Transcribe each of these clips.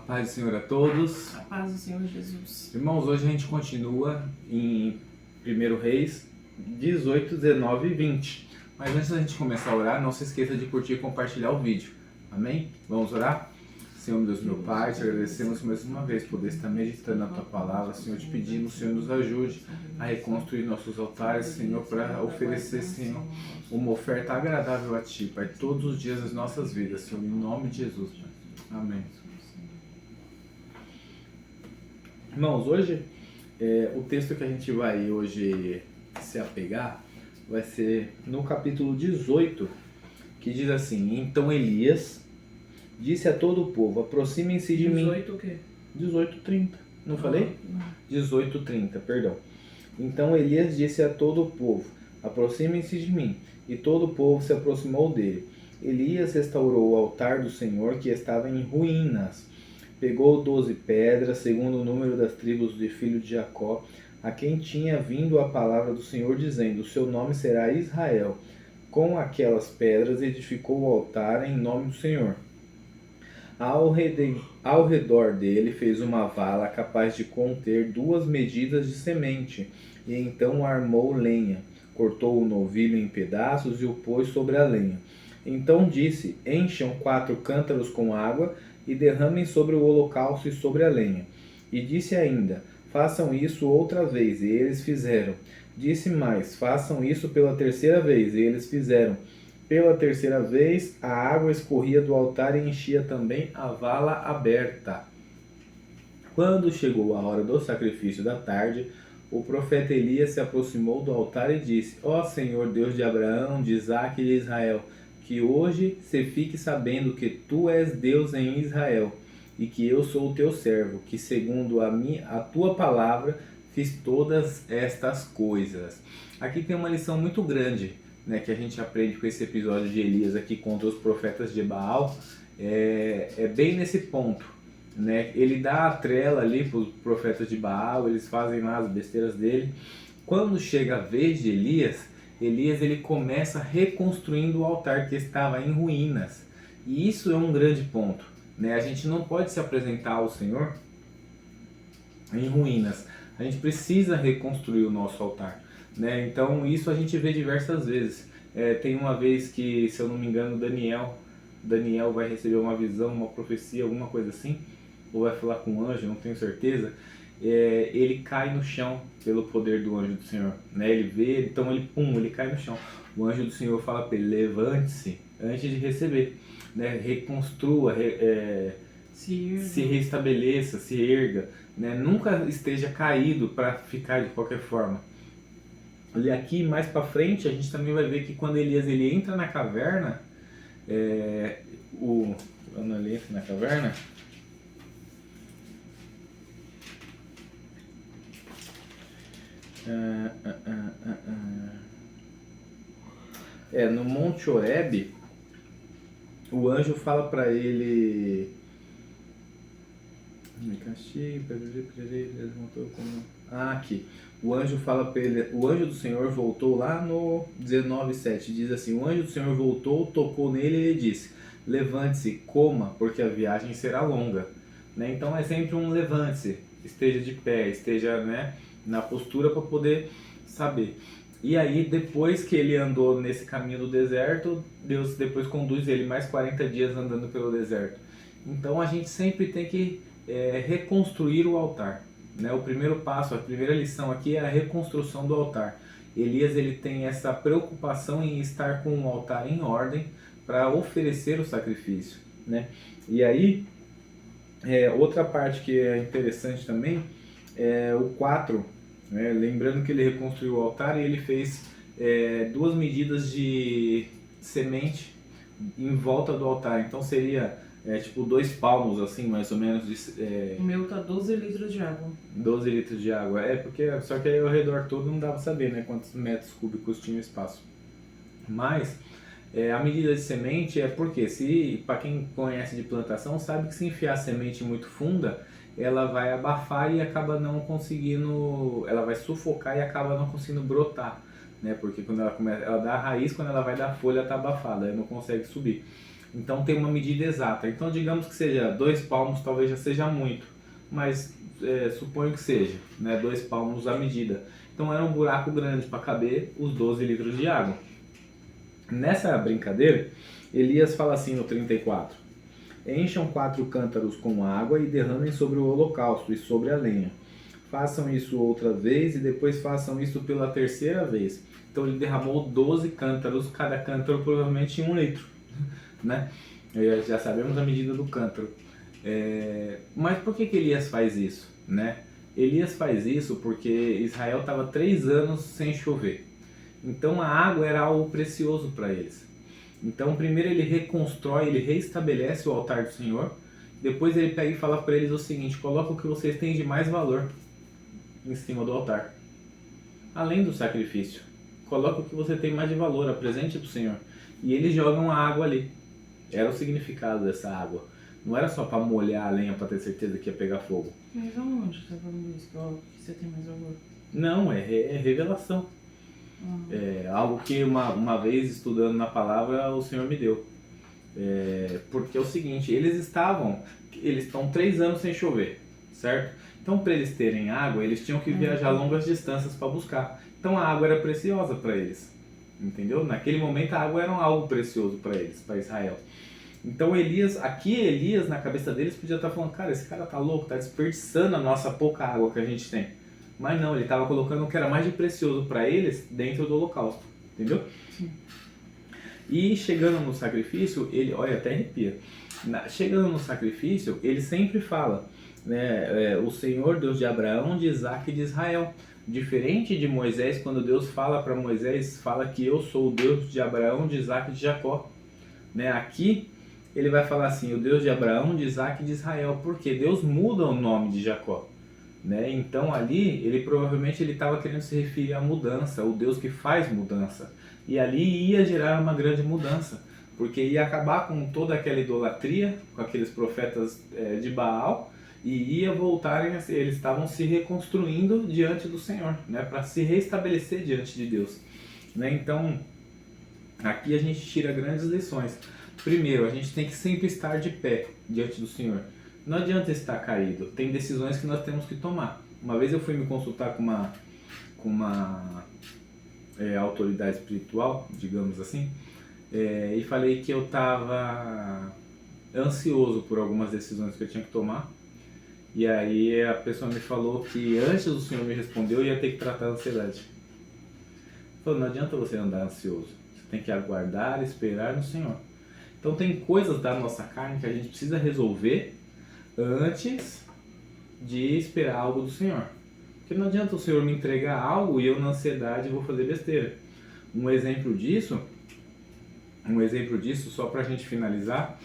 Paz do Senhor a todos. A paz do Senhor Jesus. Irmãos, hoje a gente continua em 1 Reis 18, 19 e 20. Mas antes da gente começar a orar, não se esqueça de curtir e compartilhar o vídeo. Amém? Vamos orar? Senhor Deus, meu Pai, te agradecemos mais uma vez por estar meditando na Tua Palavra. Senhor, te pedimos, Senhor, nos ajude a reconstruir nossos altares, Senhor, para oferecer, Senhor, uma oferta agradável a Ti, Pai, todos os dias das nossas vidas, Senhor, em nome de Jesus, Pai. Amém. Irmãos, hoje, o texto que a gente vai hoje se apegar vai ser no capítulo 18, que diz assim: Então Elias disse a todo o povo, aproximem-se de mim. 18 o quê? 18:30, não falei? Não. 18:30, perdão. Então Elias disse a todo o povo, aproximem-se de mim. E todo o povo se aproximou dele. Elias restaurou o altar do Senhor, que estava em ruínas. Pegou 12 pedras, segundo o número das tribos de filho de Jacó, a quem tinha vindo a palavra do Senhor, dizendo: o seu nome será Israel. Com aquelas pedras edificou o altar em nome do Senhor. Ao redor dele fez uma vala capaz de conter 2 medidas de semente, e então armou lenha. Cortou o novilho em pedaços e o pôs sobre a lenha. Então disse: encham 4 cântaros com água e derramem sobre o holocausto e sobre a lenha. E disse ainda: façam isso outra vez, e eles fizeram. Disse mais: façam isso pela 3ª vez, e eles fizeram. Pela 3ª vez, a água escorria do altar e enchia também a vala aberta. Quando chegou a hora do sacrifício da tarde, o profeta Elias se aproximou do altar e disse: ó Senhor Deus de Abraão, de Isaque e de Israel, que hoje se fique sabendo que tu és Deus em Israel, e que eu sou o teu servo, que segundo a tua palavra fiz todas estas coisas. Aqui tem uma lição muito grande, né, que a gente aprende com esse episódio de Elias aqui contra os profetas de Baal. É bem nesse ponto, né? Ele dá a trela ali para os profetas de Baal, eles fazem lá as besteiras dele. Quando chega a vez de Elias ele começa reconstruindo o altar que estava em ruínas. E isso é um grande ponto, né? A gente não pode se apresentar ao Senhor em ruínas. A gente precisa reconstruir o nosso altar, né? Então isso a gente vê diversas vezes. Tem uma vez que, se eu não me engano, Daniel vai receber uma visão, uma profecia, alguma coisa assim, ou vai falar com um anjo, não tenho certeza. Ele cai no chão pelo poder do anjo do Senhor, né? Ele vê, então ele cai no chão. O anjo do Senhor fala para ele: levante-se antes de receber, né? Reconstrua, se restabeleça, se erga, né? Nunca esteja caído para ficar de qualquer forma. E aqui mais para frente a gente também vai ver que quando Elias ele entra na caverna, quando ele entra na caverna, no Monte Horebe, o anjo fala para ele: aqui. O anjo fala para ele, o anjo do Senhor voltou lá no 19:7, diz assim: o anjo do Senhor voltou, tocou nele e ele disse: levante-se, coma, porque a viagem será longa, né? Então é sempre um levante-se, esteja de pé, esteja, né, na postura para poder saber. E aí, depois que ele andou nesse caminho do deserto, Deus depois conduz ele mais 40 dias andando pelo deserto. Então a gente sempre tem que reconstruir o altar, né? O primeiro passo, a primeira lição aqui é a reconstrução do altar. Elias ele tem essa preocupação em estar com o altar em ordem para oferecer o sacrifício, né? E aí, outra parte que é interessante também é o 4, né? Lembrando que ele reconstruiu o altar e ele fez 2 medidas de semente em volta do altar. Então seria tipo 2 palmos, assim, mais ou menos. O meu tá 12 litros de água. 12 litros de água. Só que aí ao redor todo não dá pra saber, né, quantos metros cúbicos tinha o espaço. Mas a medida de semente é porque, para quem conhece de plantação, sabe que se enfiar a semente muito funda, ela vai abafar e acaba não conseguindo, ela vai sufocar e acaba não conseguindo brotar, né? Porque quando ela dá a raiz, quando ela vai dar folha, tá abafada, aí não consegue subir. Então tem uma medida exata. Então digamos que seja 2 palmos, talvez já seja muito, mas suponho que seja, né, 2 palmos a medida. Então era um buraco grande para caber os 12 litros de água. Nessa brincadeira, Elias fala assim no 34: encham 4 cântaros com água e derramem sobre o holocausto e sobre a lenha. Façam isso outra vez e depois façam isso pela terceira vez. Então ele derramou 12 cântaros, cada cântaro provavelmente em 1 litro, né? Já sabemos a medida do cântaro. Mas por que Elias faz isso, né? Elias faz isso porque Israel estava 3 anos sem chover. Então a água era algo precioso para eles. Então primeiro ele reconstrói, ele reestabelece o altar do Senhor. Depois ele pega e fala para eles o seguinte: coloca o que vocês têm de mais valor em cima do altar. Além do sacrifício, coloca o que você tem mais de valor, apresente para o Senhor. E eles jogam a água ali. Era o significado dessa água. Não era só para molhar a lenha para ter certeza que ia pegar fogo. Mas aonde você tá falando isso? Que você tem mais valor? Não, é revelação. É algo que uma vez estudando na palavra o Senhor me deu. Porque é o seguinte, eles estão 3 anos sem chover, certo? Então para eles terem água, eles tinham que viajar longas distâncias para buscar. Então a água era preciosa para eles, entendeu? Naquele momento a água era algo precioso para eles, para Israel. Então Elias na cabeça deles podia estar falando: cara, esse cara tá louco, tá desperdiçando a nossa pouca água que a gente tem. Mas não, ele estava colocando o que era mais de precioso para eles dentro do holocausto, entendeu? Sim. E chegando no sacrifício, ele, olha, até arrepia. Chegando no sacrifício, ele sempre fala, né, o Senhor, Deus de Abraão, de Isaac e de Israel. Diferente de Moisés, quando Deus fala para Moisés, fala que eu sou o Deus de Abraão, de Isaac e de Jacó. Né? Aqui ele vai falar assim: o Deus de Abraão, de Isaac e de Israel, porque Deus muda o nome de Jacó. Né? Então ali ele provavelmente estava querendo se referir à mudança, o Deus que faz mudança. E ali ia gerar uma grande mudança, porque ia acabar com toda aquela idolatria, com aqueles profetas de Baal, e ia voltarem a ser, eles estavam se reconstruindo diante do Senhor, né? Para se restabelecer diante de Deus. Né? Então aqui a gente tira grandes lições. Primeiro, a gente tem que sempre estar de pé diante do Senhor. Não adianta estar caído. Tem decisões que nós temos que tomar. Uma vez eu fui me consultar com uma autoridade espiritual, digamos assim, e falei que eu estava ansioso por algumas decisões que eu tinha que tomar. E aí a pessoa me falou que antes do Senhor me responder, eu ia ter que tratar a ansiedade. Falou: não adianta você andar ansioso. Você tem que aguardar e esperar no Senhor. Então tem coisas da nossa carne que a gente precisa resolver antes de esperar algo do Senhor. Porque não adianta o Senhor me entregar algo e eu na ansiedade vou fazer besteira. Um exemplo disso, só para a gente finalizar,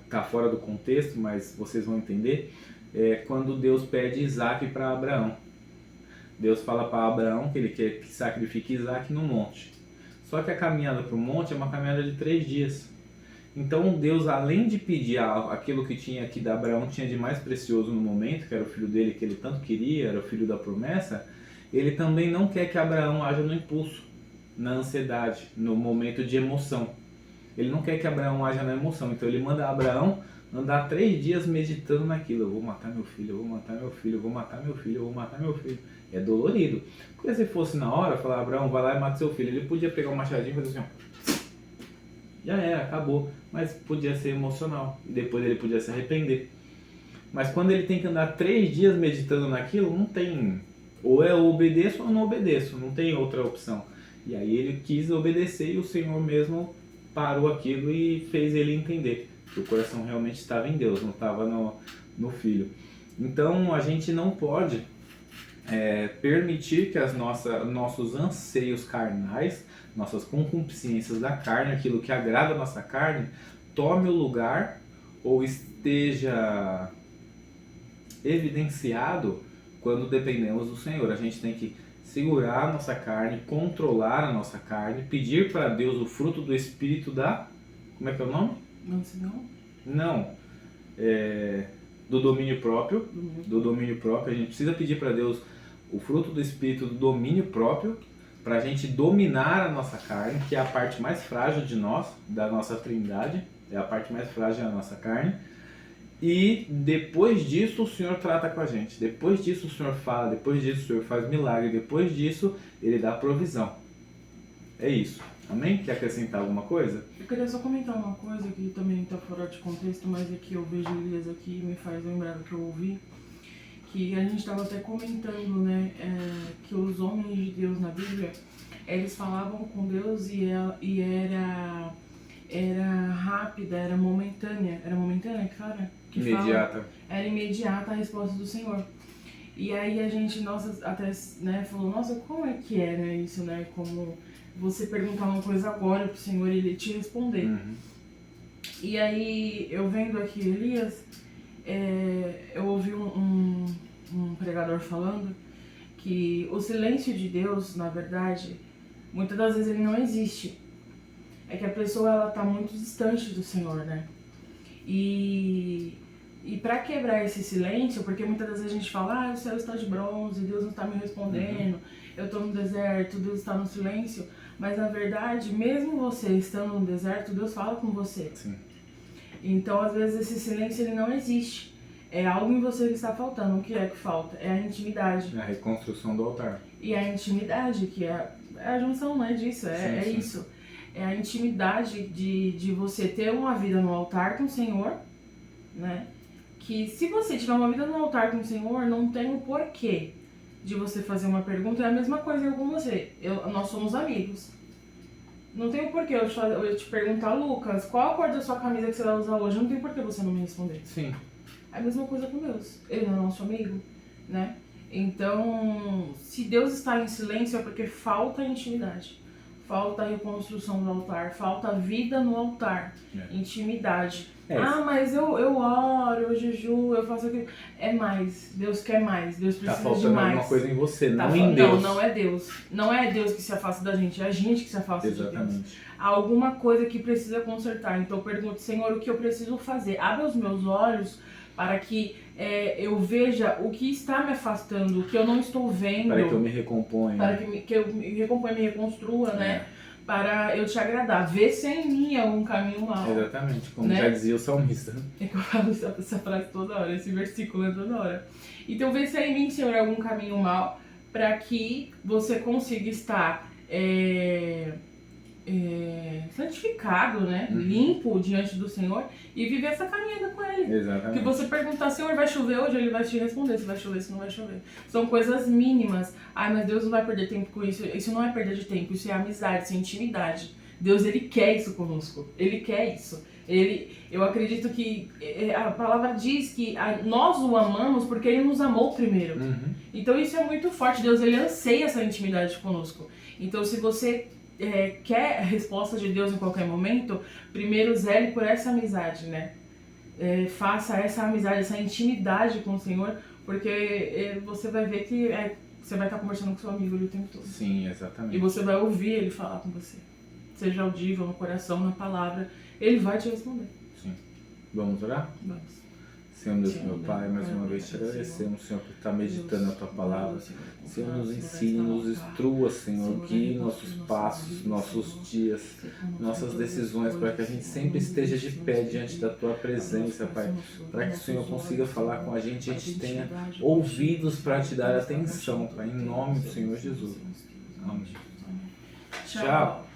tá fora do contexto, mas vocês vão entender, quando Deus pede Isaac para Abraão. Deus fala para Abraão que ele quer que sacrifique Isaac no monte. Só que a caminhada para o monte é uma caminhada de 3 dias. Então Deus, além de pedir aquilo que tinha que Abraão tinha de mais precioso no momento, que era o filho dele que ele tanto queria, era o filho da promessa, ele também não quer que Abraão haja no impulso, na ansiedade, no momento de emoção. Ele não quer que Abraão haja na emoção, então ele manda Abraão andar 3 dias meditando naquilo: eu vou matar meu filho, eu vou matar meu filho, eu vou matar meu filho, eu vou matar meu filho. É dolorido. Porque se fosse na hora, falar: Abraão, vai lá e mata seu filho, ele podia pegar um machadinho e fazer assim, ó, já era, acabou. Mas podia ser emocional, e depois ele podia se arrepender. Mas quando ele tem que andar 3 dias meditando naquilo, não tem, ou eu obedeço ou não obedeço, não tem outra opção. E aí ele quis obedecer e o Senhor mesmo parou aquilo e fez ele entender que o coração realmente estava em Deus, não estava no filho. Então a gente não pode permitir que nossos anseios carnais, nossas concupiscências da carne, aquilo que agrada a nossa carne, tome o lugar ou esteja evidenciado quando dependemos do Senhor. A gente tem que segurar a nossa carne, controlar a nossa carne, pedir para Deus o fruto do Espírito como é que é o nome? Não. Do domínio próprio. Do domínio próprio. A gente precisa pedir para Deus o fruto do Espírito do domínio próprio, para a gente dominar a nossa carne, que é a parte mais frágil de nós, da nossa trindade, é a parte mais frágil da nossa carne. E depois disso o Senhor trata com a gente, depois disso o Senhor fala, depois disso o Senhor faz milagre, depois disso Ele dá provisão. É isso. Amém? Quer acrescentar alguma coisa? Eu queria só comentar uma coisa que também está fora de contexto, mas é que eu vejo Elias aqui e me faz lembrar do que eu ouvi. Que a gente estava até comentando, né, que os homens de Deus na Bíblia, eles falavam com Deus e era rápida, era momentânea que fala? Que Imediata. Fala, era imediata a resposta do Senhor. E aí a gente, até, né, falou, nossa, como é que é, né, isso, né, como você perguntar uma coisa agora pro Senhor e Ele te responder. Uhum. E aí, eu vendo aqui Elias, eu ouvi um pregador falando que o silêncio de Deus, na verdade, muitas das vezes ele não existe. É que a pessoa, ela tá muito distante do Senhor, né? E para quebrar esse silêncio, porque muitas das vezes a gente fala, o céu está de bronze, Deus não está me respondendo, eu estou no deserto, Deus está no silêncio, mas na verdade, mesmo você estando no deserto, Deus fala com você. Sim. Então, às vezes, esse silêncio ele não existe. É algo em você que está faltando. O que é que falta? É a intimidade. É a reconstrução do altar. E a intimidade, que é a junção, não é disso, Sim. isso. É a intimidade de você ter uma vida no altar com o Senhor, né? Que se você tiver uma vida no altar com o Senhor, não tem o porquê de você fazer uma pergunta. É a mesma coisa eu com você. Nós somos amigos. Não tem o porquê eu te perguntar, Lucas, qual a cor da sua camisa que você vai usar hoje? Não tem porquê você não me responder. Sim. É a mesma coisa com Deus. Ele é nosso amigo, né? Então, se Deus está em silêncio é porque falta intimidade. Falta a reconstrução do altar, falta vida no altar, intimidade. Mas eu oro, eu jejuo, eu faço aquilo. É mais, Deus quer mais, Deus precisa de mais. Tá faltando alguma coisa em você, não em Deus. Não é Deus. Não é Deus que se afasta da gente, é a gente que se afasta de Deus. Há alguma coisa que precisa consertar. Então eu pergunto, Senhor, o que eu preciso fazer? Abre os meus olhos para que eu veja o que está me afastando, o que eu não estou vendo. Para que eu me recomponha. Para que eu me recomponha, me reconstrua, né? Para eu te agradar. Vê se é em mim algum caminho mau. Exatamente, como já dizia o salmista. É que eu falo essa frase toda hora, esse versículo é toda hora. Então vê se é em mim, Senhor, algum caminho mau, para que você consiga estar santificado, né? Limpo diante do Senhor e viver essa caminhada com Ele. Exatamente. Que você perguntar, Senhor, vai chover hoje? Ele vai te responder se vai chover, se não vai chover. São coisas mínimas. Ai, mas Deus não vai perder tempo com isso. Isso não é perda de tempo, isso é amizade, isso é intimidade. Deus, Ele quer isso conosco. Ele quer isso. Eu acredito que a palavra diz que nós o amamos porque Ele nos amou primeiro. Então isso é muito forte. Deus, Ele anseia essa intimidade conosco. Então se você quer a resposta de Deus em qualquer momento, primeiro zele por essa amizade, né? Faça essa amizade, essa intimidade com o Senhor, porque você vai ver que você vai estar conversando com seu amigo ali o tempo todo. Sim, exatamente. E você vai ouvir Ele falar com você. Seja audível no coração, na palavra, Ele vai te responder. Sim. Vamos orar? Vamos. Senhor Deus, meu Pai, mais uma vez te agradecemos, Senhor, por estar meditando a Tua Palavra. Senhor, nos ensine, nos instrua, Senhor, guie nossos passos, nossos dias, nossas decisões, para que a gente sempre esteja de pé diante da Tua presença, Pai. Para que o Senhor consiga falar com a gente tenha ouvidos para te dar atenção, Pai, em nome do Senhor Jesus. Amém. Tchau.